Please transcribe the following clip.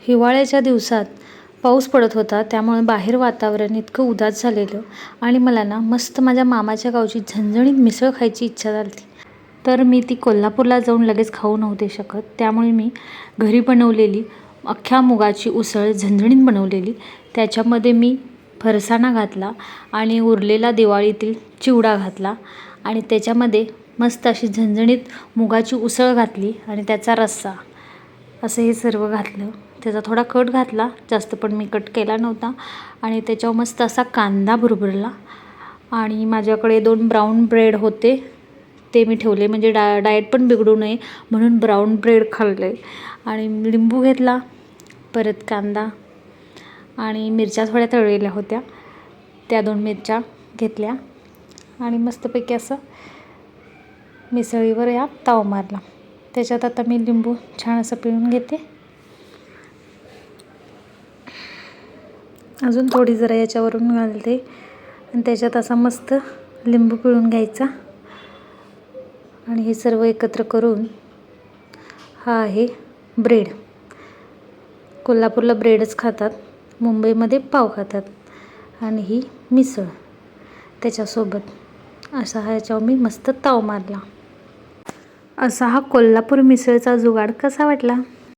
हिवाळ्याच्या दिवसात पाऊस पडत होता, त्यामुळे बाहेर वातावरण इतकं उदास झालेलं आणि मला ना मस्त माझ्या मामाच्या गावची झणझणीत मिसळ खायची इच्छा झाली. तर मी ती कोल्हापूरला जाऊन लगेच खाऊ नव्हते शकत, त्यामुळे मी घरी बनवलेली अख्ख्या मुगाची उसळ झणझणीत बनवलेली. त्याच्यामध्ये मी फरसाणा घातला आणि उरलेला दिवाळीतील चिवडा घातला आणि त्याच्यामध्ये मस्त अशी झणझणीत मुगाची उसळ घातली आणि त्याचा रस्सा, असं हे सर्व घातलं. त्याचा थोडा कट घातला, जास्त पण मी कट केला नव्हता. आणि त्याच्यावर मस्त असा कांदा भुरभुरला आणि माझ्याकडे 2 ब्राऊन ब्रेड होते, ते मी ठेवले म्हणजे डाएट पण बिघडू नये म्हणून ब्राऊन ब्रेड खाल्ले. आणि लिंबू घेतला, परत कांदा आणि मिरच्या थोड्या तळलेल्या होत्या, त्या 2 मिरच्या घेतल्या आणि मस्तपैकी असं मिसळीवर या ताव मारला. त्याच्यात आता मी लिंबू छान असं पिळून घेते. अजून थोडी जरा याच्यावरून घालते आणि त्याच्यात असा मस्त लिंबू पिळून घ्यायचा आणि हे सर्व एकत्र करून हा आहे ब्रेड. कोल्हापूरला ब्रेडच खातात, मुंबईमध्ये पाव खातात आणि ही मिसळ त्याच्यासोबत असा ह्याच्यावर मी मस्त ताव मारला. असा हा कोल्हापूर मिसळचा जुगाड कसा वाटला?